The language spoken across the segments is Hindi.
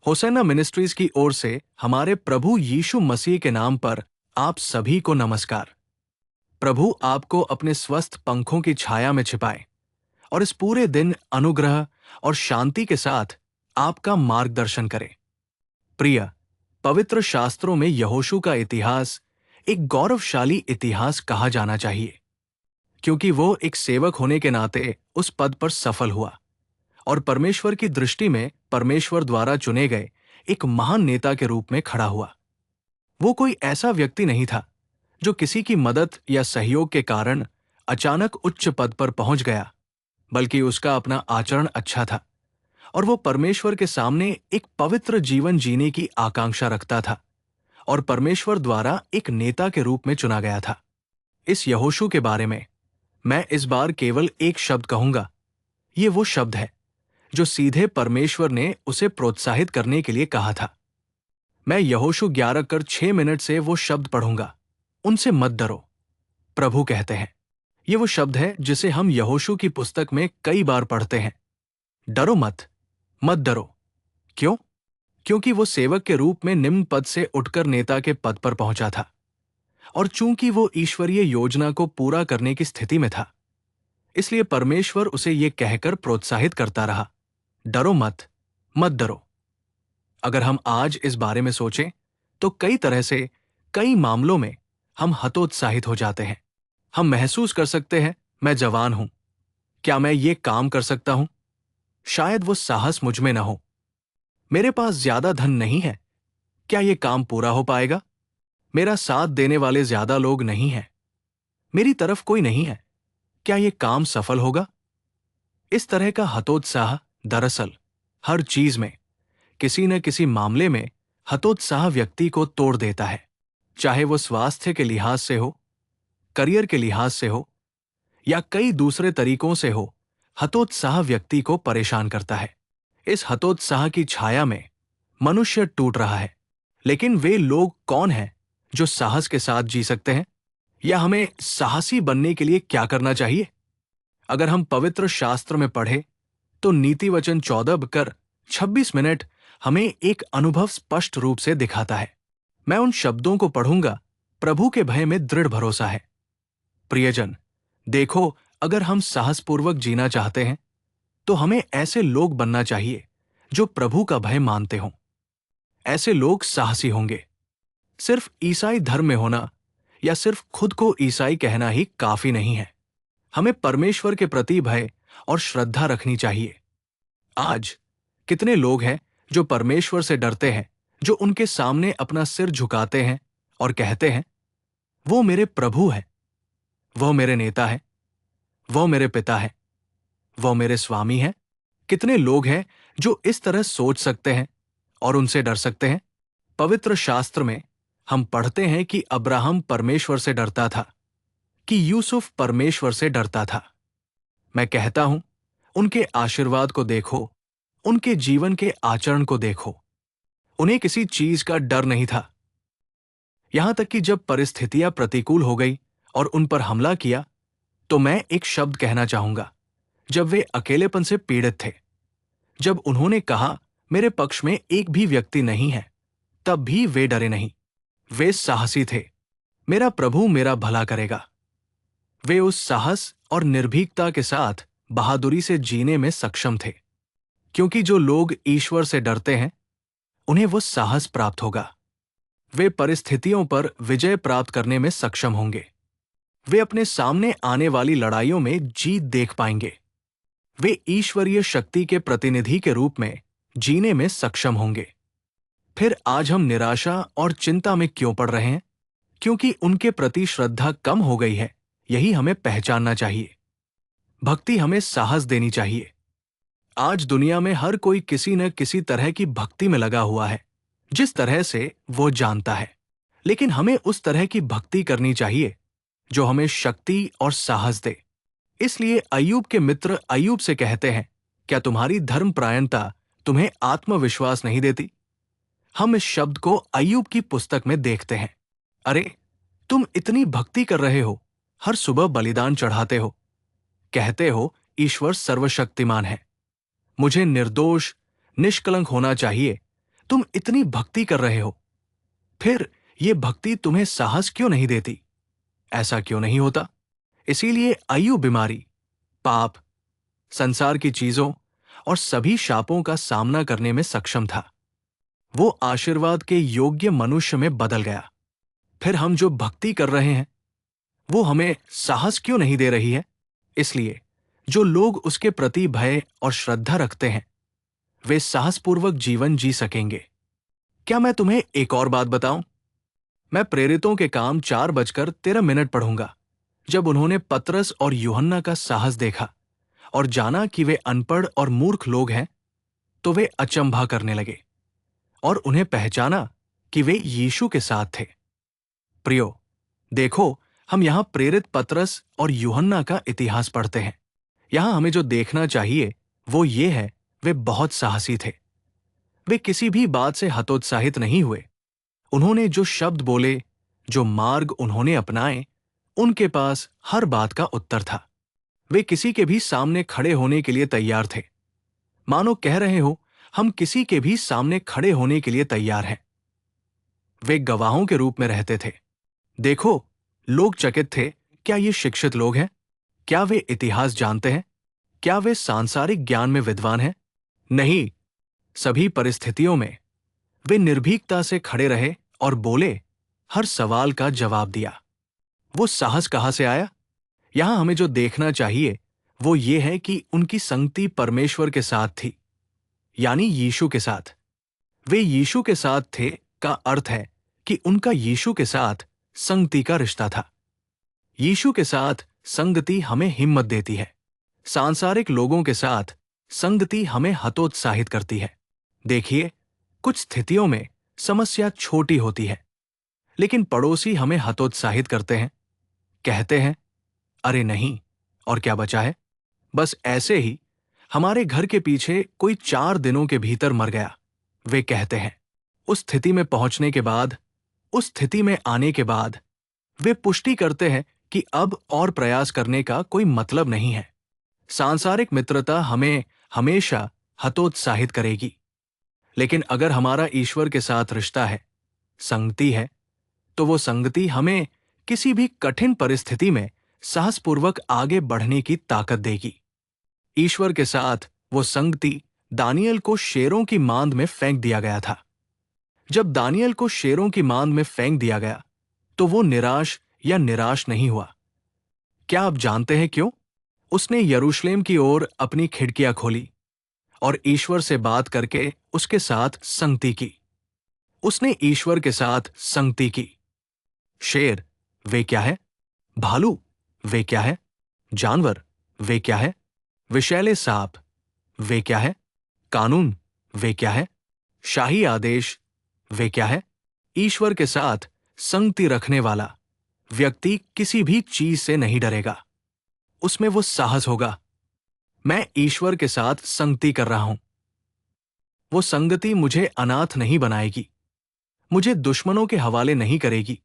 होसेना मिनिस्ट्रीज की ओर से हमारे प्रभु यीशु मसीह के नाम पर आप सभी को नमस्कार। प्रभु आपको अपने स्वस्थ पंखों की छाया में छिपाए और इस पूरे दिन अनुग्रह और शांति के साथ आपका मार्गदर्शन करे। प्रिय, पवित्र शास्त्रों में यहोशू का इतिहास एक गौरवशाली इतिहास कहा जाना चाहिए, क्योंकि वो एक सेवक होने के नाते उस पद पर सफल हुआ और परमेश्वर की दृष्टि में परमेश्वर द्वारा चुने गए एक महान नेता के रूप में खड़ा हुआ। वो कोई ऐसा व्यक्ति नहीं था जो किसी की मदद या सहयोग के कारण अचानक उच्च पद पर पहुंच गया, बल्कि उसका अपना आचरण अच्छा था और वो परमेश्वर के सामने एक पवित्र जीवन जीने की आकांक्षा रखता था और परमेश्वर द्वारा एक नेता के रूप में चुना गया था। इस यहोशू के बारे में मैं इस बार केवल एक शब्द कहूंगा। ये वो शब्द है जो सीधे परमेश्वर ने उसे प्रोत्साहित करने के लिए कहा था। मैं यहोशू 11:6 से वो शब्द पढ़ूंगा, उनसे मत डरो। प्रभु कहते हैं, ये वो शब्द है जिसे हम यहोशू की पुस्तक में कई बार पढ़ते हैं। डरो मत, मत डरो। क्यों? क्योंकि वो सेवक के रूप में निम्न पद से उठकर नेता के पद पर पहुंचा था और चूंकि वो ईश्वरीय योजना को पूरा करने की स्थिति में था, इसलिए परमेश्वर उसे ये कहकर प्रोत्साहित करता रहा, डरो मत, मत डरो। अगर हम आज इस बारे में सोचें तो कई तरह से कई मामलों में हम हतोत्साहित हो जाते हैं। हम महसूस कर सकते हैं, मैं जवान हूं, क्या मैं ये काम कर सकता हूं? शायद वो साहस मुझ में न हो। मेरे पास ज्यादा धन नहीं है, क्या ये काम पूरा हो पाएगा? मेरा साथ देने वाले ज्यादा लोग नहीं हैं, मेरी तरफ कोई नहीं है, क्या ये काम सफल होगा? इस तरह का हतोत्साह दरअसल हर चीज में, किसी न किसी मामले में हतोत्साह व्यक्ति को तोड़ देता है, चाहे वो स्वास्थ्य के लिहाज से हो, करियर के लिहाज से हो या कई दूसरे तरीकों से हो। हतोत्साह व्यक्ति को परेशान करता है। इस हतोत्साह की छाया में मनुष्य टूट रहा है। लेकिन वे लोग कौन हैं जो साहस के साथ जी सकते हैं? या हमें साहसी बनने के लिए क्या करना चाहिए? अगर हम पवित्र शास्त्र में पढ़े तो नीति वचन 14:26 हमें एक अनुभव स्पष्ट रूप से दिखाता है। मैं उन शब्दों को पढ़ूंगा, प्रभु के भय में दृढ़ भरोसा है। प्रियजन, देखो, अगर हम साहसपूर्वक जीना चाहते हैं तो हमें ऐसे लोग बनना चाहिए जो प्रभु का भय मानते हों। ऐसे लोग साहसी होंगे। सिर्फ ईसाई धर्म में होना या सिर्फ खुद को ईसाई कहना ही काफी नहीं है। हमें परमेश्वर के प्रति भय और श्रद्धा रखनी चाहिए। आज कितने लोग हैं जो परमेश्वर से डरते हैं, जो उनके सामने अपना सिर झुकाते हैं और कहते हैं, वो मेरे प्रभु है, वो मेरे नेता है, वो मेरे पिता है, वो मेरे स्वामी है। कितने लोग हैं जो इस तरह सोच सकते हैं और उनसे डर सकते हैं? पवित्र शास्त्र में हम पढ़ते हैं कि अब्राहम परमेश्वर से डरता था, कि यूसुफ परमेश्वर से डरता था। मैं कहता हूं, उनके आशीर्वाद को देखो, उनके जीवन के आचरण को देखो। उन्हें किसी चीज का डर नहीं था। यहां तक कि जब परिस्थितियां प्रतिकूल हो गई और उन पर हमला किया, तो मैं एक शब्द कहना चाहूंगा। जब वे अकेलेपन से पीड़ित थे, जब उन्होंने कहा, मेरे पक्ष में एक भी व्यक्ति नहीं है, तब भी वे डरे नहीं। वे साहसी थे। मेरा प्रभु मेरा भला करेगा। वे उस साहस और निर्भीकता के साथ बहादुरी से जीने में सक्षम थे, क्योंकि जो लोग ईश्वर से डरते हैं उन्हें वो साहस प्राप्त होगा। वे परिस्थितियों पर विजय प्राप्त करने में सक्षम होंगे। वे अपने सामने आने वाली लड़ाइयों में जीत देख पाएंगे। वे ईश्वरीय शक्ति के प्रतिनिधि के रूप में जीने में सक्षम होंगे। फिर आज हम निराशा और चिंता में क्यों पड़ रहे हैं? क्योंकि उनके प्रति श्रद्धा कम हो गई है। यही हमें पहचानना चाहिए। भक्ति हमें साहस देनी चाहिए। आज दुनिया में हर कोई किसी न किसी तरह की भक्ति में लगा हुआ है, जिस तरह से वो जानता है। लेकिन हमें उस तरह की भक्ति करनी चाहिए जो हमें शक्ति और साहस दे। इसलिए अय्यूब के मित्र अय्यूब से कहते हैं, क्या तुम्हारी धर्मपरायणता तुम्हें आत्मविश्वास नहीं देती? हम इस शब्द को अय्यूब की पुस्तक में देखते हैं। अरे, तुम इतनी भक्ति कर रहे हो, हर सुबह बलिदान चढ़ाते हो, कहते हो ईश्वर सर्वशक्तिमान है, मुझे निर्दोष निष्कलंक होना चाहिए, तुम इतनी भक्ति कर रहे हो, फिर ये भक्ति तुम्हें साहस क्यों नहीं देती? ऐसा क्यों नहीं होता? इसीलिए अय्यू बीमारी, पाप, संसार की चीजों और सभी शापों का सामना करने में सक्षम था। वो आशीर्वाद के योग्य मनुष्य में बदल गया। फिर हम जो भक्ति कर रहे हैं वो हमें साहस क्यों नहीं दे रही है? इसलिए जो लोग उसके प्रति भय और श्रद्धा रखते हैं वे साहसपूर्वक जीवन जी सकेंगे। क्या मैं तुम्हें एक और बात बताऊं? मैं प्रेरितों के काम 4:13 पढ़ूंगा। जब उन्होंने पतरस और यूहन्ना का साहस देखा और जाना कि वे अनपढ़ और मूर्ख लोग हैं, तो वे अचंभा करने लगे और उन्हें पहचाना कि वे यीशु के साथ थे। प्रियो, देखो, हम यहां प्रेरित पतरस और यूहन्ना का इतिहास पढ़ते हैं। यहां हमें जो देखना चाहिए वो ये है, वे बहुत साहसी थे। वे किसी भी बात से हतोत्साहित नहीं हुए। उन्होंने जो शब्द बोले, जो मार्ग उन्होंने अपनाए, उनके पास हर बात का उत्तर था। वे किसी के भी सामने खड़े होने के लिए तैयार थे। मानो कह रहे हो, हम किसी के भी सामने खड़े होने के लिए तैयार हैं। वे गवाहों के रूप में रहते थे। देखो, लोग चकित थे, क्या ये शिक्षित लोग हैं? क्या वे इतिहास जानते हैं? क्या वे सांसारिक ज्ञान में विद्वान हैं? नहीं, सभी परिस्थितियों में वे निर्भीकता से खड़े रहे और बोले, हर सवाल का जवाब दिया। वो साहस कहां से आया? यहां हमें जो देखना चाहिए वो ये है कि उनकी संगति परमेश्वर के साथ थी, यानी यीशु के साथ। वे यीशु के साथ थे का अर्थ है कि उनका यीशु के साथ संगति का रिश्ता था। यीशु के साथ संगति हमें हिम्मत देती है। सांसारिक लोगों के साथ संगति हमें हतोत्साहित करती है। देखिए, कुछ स्थितियों में समस्या छोटी होती है, लेकिन पड़ोसी हमें हतोत्साहित करते हैं। कहते हैं, अरे नहीं, और क्या बचा है? बस ऐसे ही हमारे घर के पीछे कोई 4 दिनों के भीतर मर गया, वे कहते हैं। उस स्थिति में पहुंचने के बाद, उस स्थिति में आने के बाद वे पुष्टि करते हैं कि अब और प्रयास करने का कोई मतलब नहीं है। सांसारिक मित्रता हमें हमेशा हतोत्साहित करेगी, लेकिन अगर हमारा ईश्वर के साथ रिश्ता है, संगति है, तो वो संगति हमें किसी भी कठिन परिस्थिति में साहसपूर्वक आगे बढ़ने की ताकत देगी। ईश्वर के साथ वो संगति दानियल को शेरों की मांद में फेंक दिया गया था। जब दानियल को शेरों की मांद में फेंक दिया गया तो वो निराश या निराश नहीं हुआ। क्या आप जानते हैं क्यों? उसने यरूशलेम की ओर अपनी खिड़कियां खोली और ईश्वर से बात करके उसके साथ संगति की। उसने ईश्वर के साथ संगति की। शेर, वे क्या है? भालू, वे क्या है? जानवर, वे क्या है? विषैले सांप, वे क्या है? कानून, वे क्या है? शाही आदेश, वे क्या है? ईश्वर के साथ संगति रखने वाला व्यक्ति किसी भी चीज से नहीं डरेगा। उसमें वो साहस होगा, मैं ईश्वर के साथ संगति कर रहा हूं। वो संगति मुझे अनाथ नहीं बनाएगी, मुझे दुश्मनों के हवाले नहीं करेगी,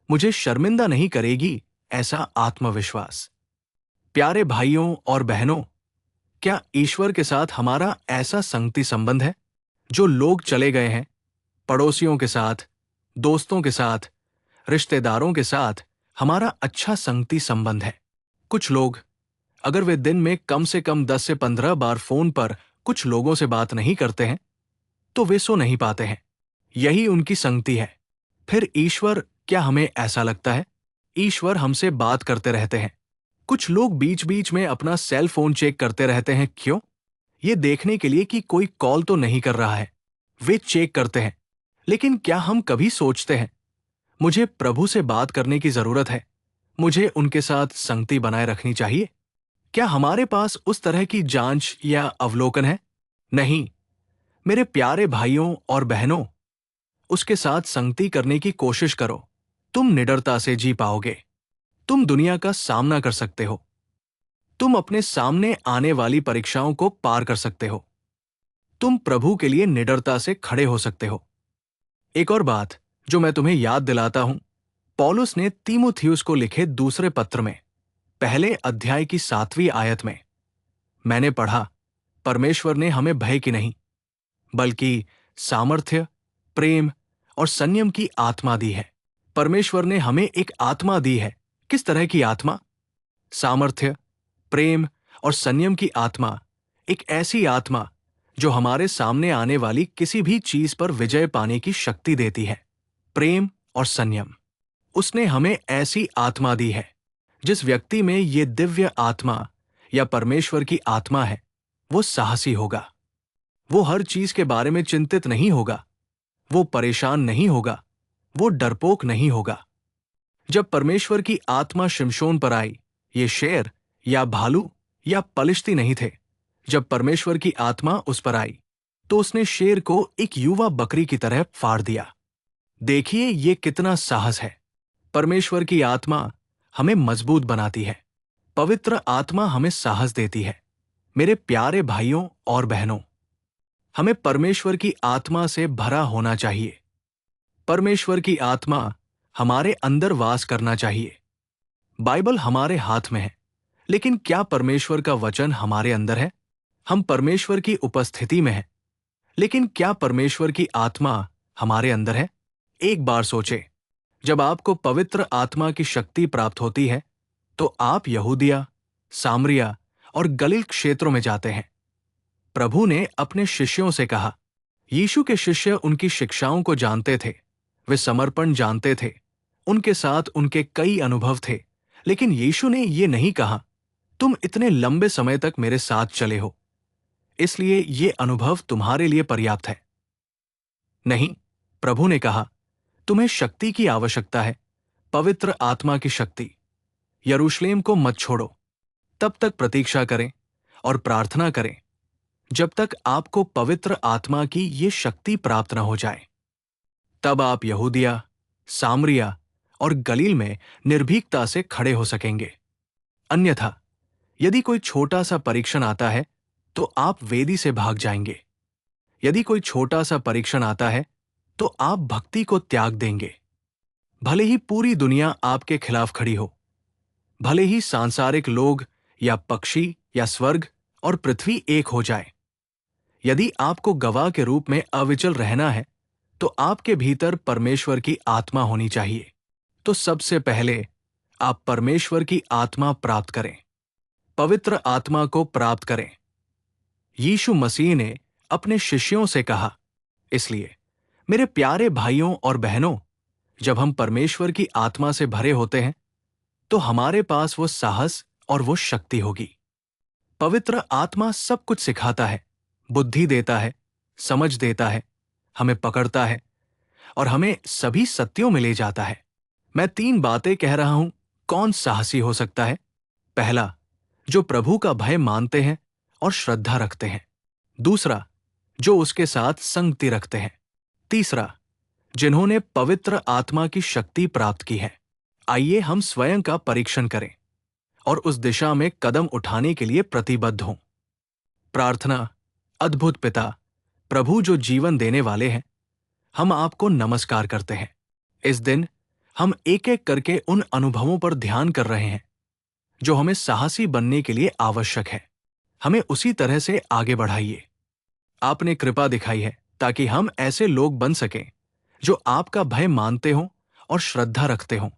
मुझे शर्मिंदा नहीं करेगी, ऐसा आत्मविश्वास। प्यारे भाइयों और बहनों, क्या ईश्वर के साथ हमारा ऐसा संगति संबंध है? जो लोग चले गए हैं, पड़ोसियों के साथ, दोस्तों के साथ, रिश्तेदारों के साथ हमारा अच्छा संगति संबंध है। कुछ लोग, अगर वे दिन में कम से कम 10 से 15 बार फोन पर कुछ लोगों से बात नहीं करते हैं, तो वे सो नहीं पाते हैं। यही उनकी संगति है। फिर ईश्वर, क्या हमें ऐसा लगता है? ईश्वर हमसे बात करते रहते हैं। कुछ लोग बीच बीच में अपना सेल फोन चेक करते रहते हैं। क्यों? ये देखने के लिए कि कोई कॉल तो नहीं कर रहा है। वे चेक करते हैं। लेकिन क्या हम कभी सोचते हैं, मुझे प्रभु से बात करने की जरूरत है, मुझे उनके साथ संगति बनाए रखनी चाहिए? क्या हमारे पास उस तरह की जांच या अवलोकन है? नहीं। मेरे प्यारे भाइयों और बहनों, उसके साथ संगति करने की कोशिश करो। तुम निडरता से जी पाओगे। तुम दुनिया का सामना कर सकते हो। तुम अपने सामने आने वाली परीक्षाओं को पार कर सकते हो। तुम प्रभु के लिए निडरता से खड़े हो सकते हो। एक और बात जो मैं तुम्हें याद दिलाता हूं, पौलुस ने तीमुथियुस को लिखे दूसरे पत्र में पहले अध्याय की 7वीं आयत में, मैंने पढ़ा, परमेश्वर ने हमें भय की नहीं बल्कि सामर्थ्य, प्रेम और संयम की आत्मा दी है। परमेश्वर ने हमें एक आत्मा दी है। किस तरह की आत्मा? सामर्थ्य, प्रेम और संयम की आत्मा, एक ऐसी आत्मा जो हमारे सामने आने वाली किसी भी चीज पर विजय पाने की शक्ति देती है। प्रेम और संयम। उसने हमें ऐसी आत्मा दी है। जिस व्यक्ति में ये दिव्य आत्मा या परमेश्वर की आत्मा है, वो साहसी होगा। वो हर चीज के बारे में चिंतित नहीं होगा। वो परेशान नहीं होगा। वो डरपोक नहीं होगा। जब परमेश्वर की आत्मा शिमशोन पर आई, ये शेर या भालू या पलिश्ती नहीं थे। जब परमेश्वर की आत्मा उस पर आई, तो उसने शेर को एक युवा बकरी की तरह फाड़ दिया। देखिए ये कितना साहस है। परमेश्वर की आत्मा हमें मजबूत बनाती है। पवित्र आत्मा हमें साहस देती है। मेरे प्यारे भाइयों और बहनों, हमें परमेश्वर की आत्मा से भरा होना चाहिए। परमेश्वर की आत्मा हमारे अंदर वास करना चाहिए। बाइबल हमारे हाथ में है, लेकिन क्या परमेश्वर का वचन हमारे अंदर है? हम परमेश्वर की उपस्थिति में हैं, लेकिन क्या परमेश्वर की आत्मा हमारे अंदर है? एक बार सोचें, जब आपको पवित्र आत्मा की शक्ति प्राप्त होती है, तो आप यहूदिया, सामरिया और गलील क्षेत्रों में जाते हैं। प्रभु ने अपने शिष्यों से कहा। यीशु के शिष्य उनकी शिक्षाओं को जानते थे। वे समर्पण जानते थे। उनके साथ उनके कई अनुभव थे, लेकिन यीशु ने ये नहीं कहा, तुम इतने लंबे समय तक मेरे साथ चले हो, इसलिए ये अनुभव तुम्हारे लिए पर्याप्त है। नहीं, प्रभु ने कहा, तुम्हें शक्ति की आवश्यकता है, पवित्र आत्मा की शक्ति। यरूशलेम को मत छोड़ो। तब तक प्रतीक्षा करें और प्रार्थना करें जब तक आपको पवित्र आत्मा की ये शक्ति प्राप्त न हो जाए। तब आप यहूदिया, सामरिया और गलील में निर्भीकता से खड़े हो सकेंगे। अन्यथा यदि कोई छोटा सा परीक्षण आता है, तो आप वेदी से भाग जाएंगे। यदि कोई छोटा सा परीक्षण आता है, तो आप भक्ति को त्याग देंगे। भले ही पूरी दुनिया आपके खिलाफ खड़ी हो, भले ही सांसारिक लोग या पक्षी या स्वर्ग और पृथ्वी एक हो जाए, यदि आपको गवाह के रूप में अविचल रहना है, तो आपके भीतर परमेश्वर की आत्मा होनी चाहिए। तो सबसे पहले आप परमेश्वर की आत्मा प्राप्त करें, पवित्र आत्मा को प्राप्त करें। यीशु मसीह ने अपने शिष्यों से कहा। इसलिए मेरे प्यारे भाइयों और बहनों, जब हम परमेश्वर की आत्मा से भरे होते हैं, तो हमारे पास वो साहस और वो शक्ति होगी। पवित्र आत्मा सब कुछ सिखाता है, बुद्धि देता है, समझ देता है, हमें पकड़ता है और हमें सभी सत्यों में ले जाता है। मैं 3 बातें कह रहा हूं, कौन साहसी हो सकता है? पहला, जो प्रभु का भय मानते हैं और श्रद्धा रखते हैं। दूसरा, जो उसके साथ संगति रखते हैं। तीसरा, जिन्होंने पवित्र आत्मा की शक्ति प्राप्त की है। आइए हम स्वयं का परीक्षण करें और उस दिशा में कदम उठाने के लिए प्रतिबद्ध हों। प्रार्थना। अद्भुत पिता, प्रभु जो जीवन देने वाले हैं, हम आपको नमस्कार करते हैं। इस दिन हम एक एक करके उन अनुभवों पर ध्यान कर रहे हैं जो हमें साहसी बनने के लिए आवश्यक है। हमें उसी तरह से आगे बढ़ाइए। आपने कृपा दिखाई है ताकि हम ऐसे लोग बन सकें जो आपका भय मानते हों और श्रद्धा रखते हों,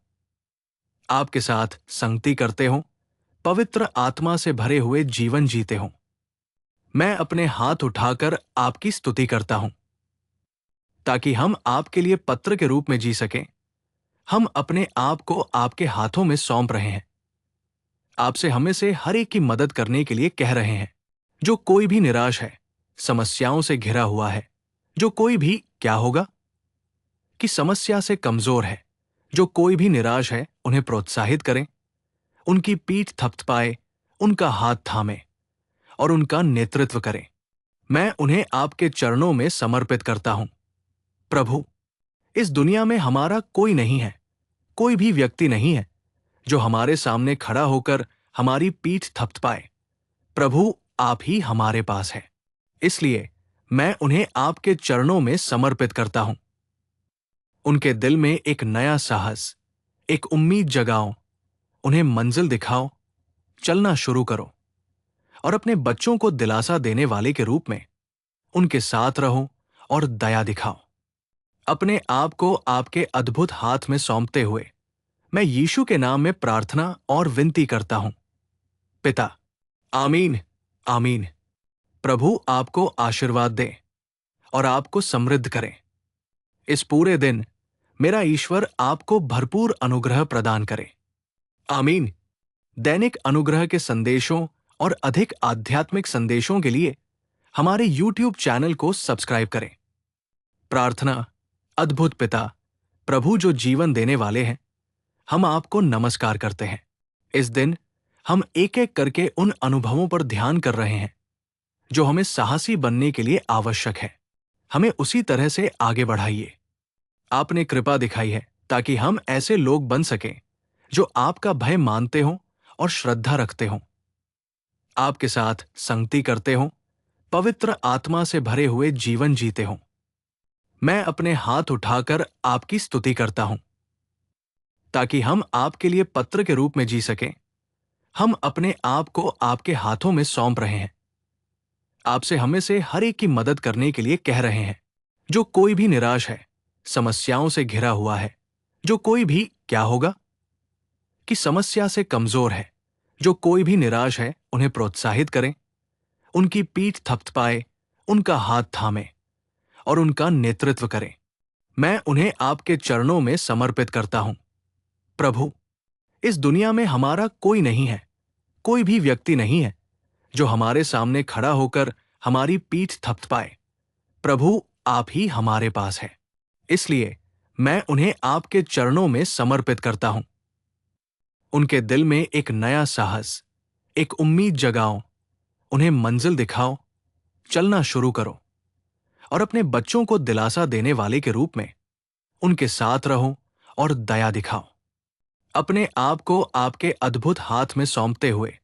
आपके साथ संगति करते हों, पवित्र आत्मा से भरे हुए जीवन जीते हों। मैं अपने हाथ उठाकर आपकी स्तुति करता हूं ताकि हम आपके लिए पत्र के रूप में जी सकें। हम अपने आप को आपके हाथों में सौंप रहे हैं। आपसे हमें से हर एक की मदद करने के लिए कह रहे हैं। जो कोई भी निराश है, समस्याओं से घिरा हुआ है, जो कोई भी क्या होगा कि समस्या से कमजोर है, जो कोई भी निराश है, उन्हें प्रोत्साहित करें, उनकी पीठ थपथपाए, उनका हाथ थामे और उनका नेतृत्व करें। मैं उन्हें आपके चरणों में समर्पित करता हूं। प्रभु, इस दुनिया में हमारा कोई नहीं है, कोई भी व्यक्ति नहीं है जो हमारे सामने खड़ा होकर हमारी पीठ थपथपाए। प्रभु, आप ही हमारे पास है, इसलिए मैं उन्हें आपके चरणों में समर्पित करता हूं। उनके दिल में एक नया साहस, एक उम्मीद जगाओ, उन्हें मंजिल दिखाओ, चलना शुरू करो और अपने बच्चों को दिलासा देने वाले के रूप में उनके साथ रहो और दया दिखाओ। अपने आप को आपके अद्भुत हाथ में सौंपते हुए मैं यीशु के नाम में प्रार्थना और विनती करता हूं। पिता, आमीन, आमीन। प्रभु आपको आशीर्वाद दे और आपको समृद्ध करे। इस पूरे दिन मेरा ईश्वर आपको भरपूर अनुग्रह प्रदान करे। आमीन। दैनिक अनुग्रह के संदेशों और अधिक आध्यात्मिक संदेशों के लिए हमारे YouTube चैनल को सब्सक्राइब करें। प्रार्थना। अद्भुत पिता, प्रभु जो जीवन देने वाले हैं, हम आपको नमस्कार करते हैं। इस दिन हम एक एक करके उन अनुभवों पर ध्यान कर रहे हैं जो हमें साहसी बनने के लिए आवश्यक है। हमें उसी तरह से आगे बढ़ाइए। आपने कृपा दिखाई है ताकि हम ऐसे लोग बन सकें जो आपका भय मानते हों और श्रद्धा रखते हों, आपके साथ संगति करते हों, पवित्र आत्मा से भरे हुए जीवन जीते हों। मैं अपने हाथ उठाकर आपकी स्तुति करता हूं ताकि हम आपके लिए पत्र के रूप में जी सकें। हम अपने आप को आपके हाथों में सौंप रहे हैं। आपसे हमें से हर एक की मदद करने के लिए कह रहे हैं। जो कोई भी निराश है, समस्याओं से घिरा हुआ है, जो कोई भी क्या होगा कि समस्या से कमजोर है, जो कोई भी निराश है, उन्हें प्रोत्साहित करें, उनकी पीठ थपथपाए, उनका हाथ थामे और उनका नेतृत्व करें। मैं उन्हें आपके चरणों में समर्पित करता हूं। प्रभु, इस दुनिया में हमारा कोई नहीं है, कोई भी व्यक्ति नहीं है जो हमारे सामने खड़ा होकर हमारी पीठ थपथपाए। प्रभु, आप ही हमारे पास है। इसलिए मैं उन्हें आपके चरणों में समर्पित करता हूं। उनके दिल में एक नया साहस, एक उम्मीद जगाओ, उन्हें मंजिल दिखाओ, चलना शुरू करो और अपने बच्चों को दिलासा देने वाले के रूप में उनके साथ रहो और दया दिखाओ। अपने आप को आपके अद्भुत हाथ में सौंपते हुए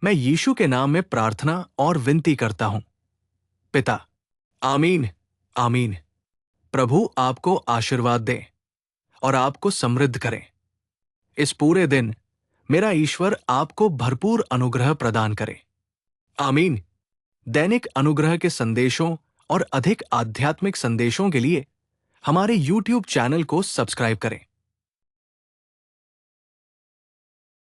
मैं यीशु के नाम में प्रार्थना और विनती करता हूं। पिता, आमीन, आमीन। प्रभु आपको आशीर्वाद दे और आपको समृद्ध करे। इस पूरे दिन मेरा ईश्वर आपको भरपूर अनुग्रह प्रदान करे। आमीन। दैनिक अनुग्रह के संदेशों और अधिक आध्यात्मिक संदेशों के लिए हमारे YouTube चैनल को सब्सक्राइब करें।